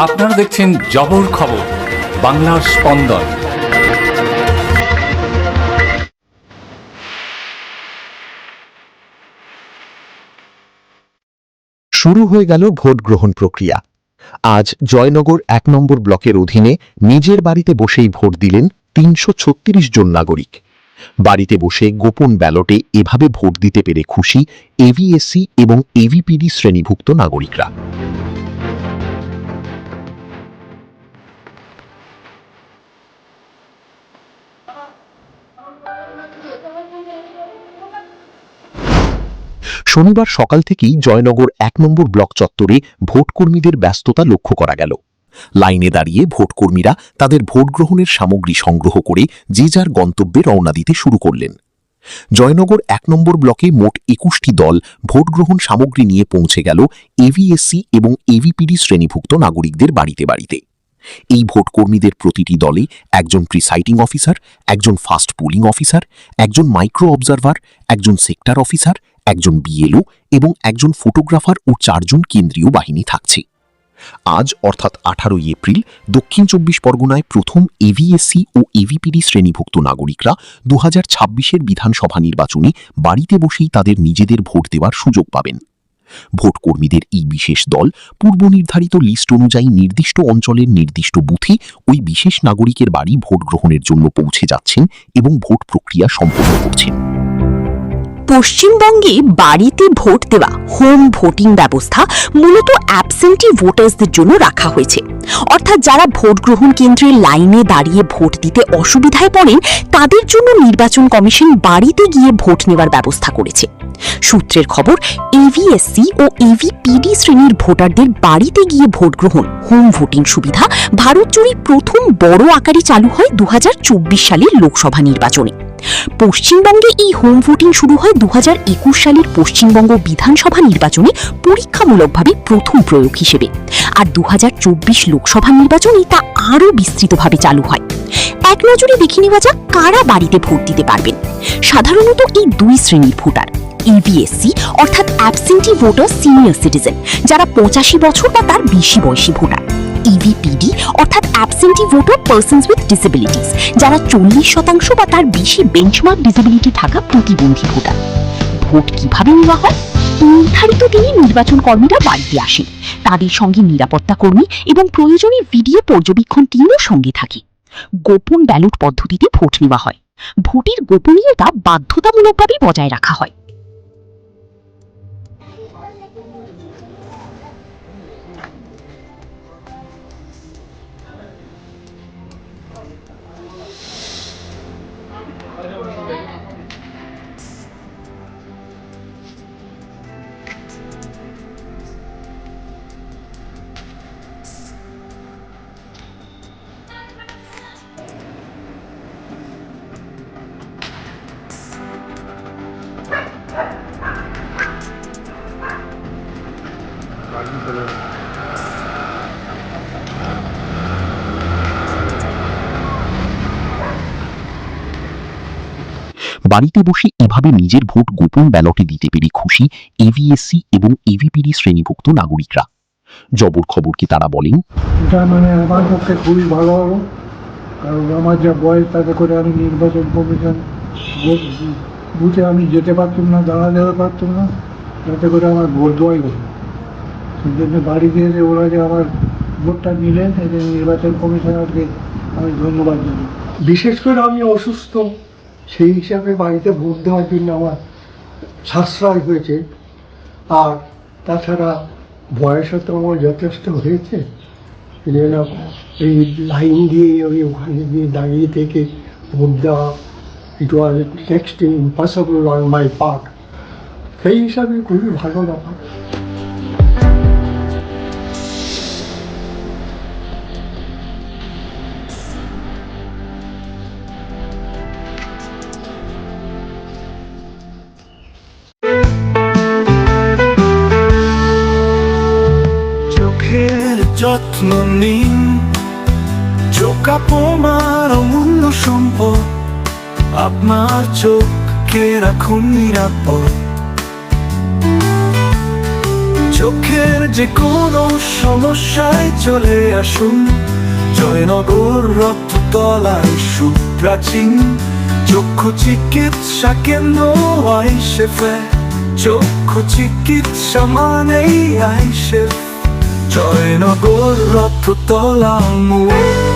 আপনারা দেখছেন জবর খবর, বাংলার স্পন্দন। শুরু হয়ে গেল ভোট গ্রহণ প্রক্রিয়া। আজ জয়নগর ১ নম্বর ব্লকের অধীনে নিজের বাড়িতে বসেই ভোট দিলেন ৩৩৬ জন নাগরিক। বাড়িতে বসে গোপন ব্যালটে এভাবে ভোট দিতে পেরে খুশি এভিএসসি এবং এভিপিডি শ্রেণীভুক্ত নাগরিকরা। শনিবার সকাল থেকেই জয়নগর ১ নম্বর ব্লক চত্বরে ভোটকর্মীদের ব্যস্ততা লক্ষ্য করা গেল। লাইনে দাঁড়িয়ে ভোটকর্মীরা তাদের ভোট গ্রহণের সামগ্রী সংগ্রহ করে যে যার গন্তব্যে রওনা দিতে শুরু করলেন। জয়নগর ১ নম্বর ব্লকে মোট ২১টি দল ভোট গ্রহণ সামগ্রী নিয়ে পৌঁছে গেল এভিএসসি এবং এভিপিডি শ্রেণীভুক্ত নাগরিকদের বাড়িতে বাড়িতে। এই ভোটকর্মীদের প্রতিটি দলে একজন প্রিসাইডিং অফিসার, একজন ফাস্ট পোলিং অফিসার, একজন মাইক্রো অবজারভার, একজন সেক্টর অফিসার, একজন বিএলও এবং একজন ফটোগ্রাফার ও ৪ জন কেন্দ্রীয় বাহিনী থাকছে। আজ অর্থাৎ ১৮ এপ্রিল দক্ষিণ ২৪ পরগনায় প্রথম এভিএসসি ও এভিপিডি শ্রেণীভুক্ত নাগরিকরা ২০২৬-এর বিধানসভা নির্বাচনে বাড়িতে বসেই তাদের নিজেদের ভোট দেওয়ার সুযোগ পাবেন। ভোটকর্মীদের এই বিশেষ দল পূর্ব নির্ধারিত লিস্ট অনুযায়ী নির্দিষ্ট অঞ্চলের নির্দিষ্ট বুথে ওই বিশেষ নাগরিকের বাড়ি ভোট গ্রহণের জন্য পৌঁছে যাচ্ছেন এবং ভোট প্রক্রিয়া সম্পন্ন করছেন। পশ্চিমবঙ্গে বাড়িতে ভোট দেওয়া হোম ভোটিং ব্যবস্থা মূলত অ্যাবসেন্টি ভোটার্সদের জন্য রাখা হয়েছে। অর্থাৎ যারা ভোট গ্রহণ কেন্দ্রের লাইনে দাঁড়িয়ে ভোট দিতে অসুবিধায় পড়েন তাদের জন্য নির্বাচন কমিশন বাড়িতে গিয়ে ভোট নেওয়ার ব্যবস্থা করেছে। সূত্রের খবর, এভিএসসি ও এভিপিডি শ্রেণীর ভোটারদের বাড়িতে গিয়ে ভোট গ্রহণ হোম ভোটিং সুবিধা ভারত জুড়ে প্রথম বড় আকারে চালু হয় ২০২৪ সালের লোকসভা নির্বাচনে। পশ্চিমবঙ্গে এই হোম ভোটিং শুরু হয় ২০২১ সালের পশ্চিমবঙ্গ বিধানসভা নির্বাচনে পরীক্ষামূলকভাবে প্রথম প্রয়োগ হিসেবে, আর ২০২৪ লোকসভা নির্বাচনে তা আরও বিস্তৃতভাবে চালু হয়। এক নজরে দেখে নেওয়া যাক কারা বাড়িতে ভোট দিতে পারবেন। সাধারণত এই দুই শ্রেণীর ভোটার, এভিএসসি অর্থাৎ অ্যাবসেন্টি ভোটার সিনিয়র সিটিজেন, যারা ৮৫ বছর বা তার বেশি বয়সী ভোটার, ইভিপিডি অর্থাৎ absentee voter persons with disabilities, যারা ৪০% বা তার বেশি বেঞ্চমার্ক ডিসেবিলিটি থাকা প্রতিবন্ধী ভোটার। ভোট কিভাবে নেওয়া হয়? নির্ধারিত দিনে নির্বাচন কর্মীরা বাড়িতে আসেন, তাদের সঙ্গে নিরাপত্তা কর্মী এবং প্রয়োজনে ভিডিও পর্যবেক্ষণ টিমও সঙ্গে থাকে। গোপন ব্যালট পদ্ধতিতে ভোট নেওয়া হয়। ভোটের গোপনীয়তা বাধ্যতামূলকভাবে বজায় রাখা হয়। বাড়িতে বসে এভাবে নিজের ভোট গোপন ব্যালটে দিতে পেরে খুশি এভিএসসি এবং এভিপিডি শ্রেণীভুক্ত নাগরিকরা। জবর খবরকে তারা বলেন, এটা আমার পক্ষে খুবই ভালো হলো, কারণ আমার যা বয়স তাতে করে আমি নির্বাচন কমিশন বুথে আমি যেতে পারতাম না, দাঁড়াতে পারতাম না, যাতে করে আমার ভোট দেওয়াই হলো। সেই জন্য বাড়িতে এসে ওরা যে আমার ভোটটা নিলেন, সেই জন্য নির্বাচন কমিশনারকে আমি ধন্যবাদ জানাই। বিশেষ করে আমি অসুস্থ, সেই হিসাবে বাড়িতে ভোট দেওয়ার জন্য আমার সাশ্রয় হয়েছে। আর তাছাড়া বয়সও তো আমার যথেষ্ট হয়েছে, যেন এই লাইন দিয়ে ওখানে দিয়ে দাঁড়িয়ে থেকে ভোট দেওয়া, it was next impossible on my part. সেই হিসাবে খুবই ভালো ব্যাপার। যত্ন নিন, চোখ আপনার অমূল্য সম্পদ, আপনার চোখকে রাখুন নিরাপদ। চোখের যে কোনো সমস্যায় চলে আসুন, জয়নগর রক্ততলায় সুপ্রাচীন চক্ষু চিকিৎসা কেন্দ্র আইসেফে। চক্ষু চিকিৎসা মানেই আইসেফ, জয়নগর রক্ততলা মোড়।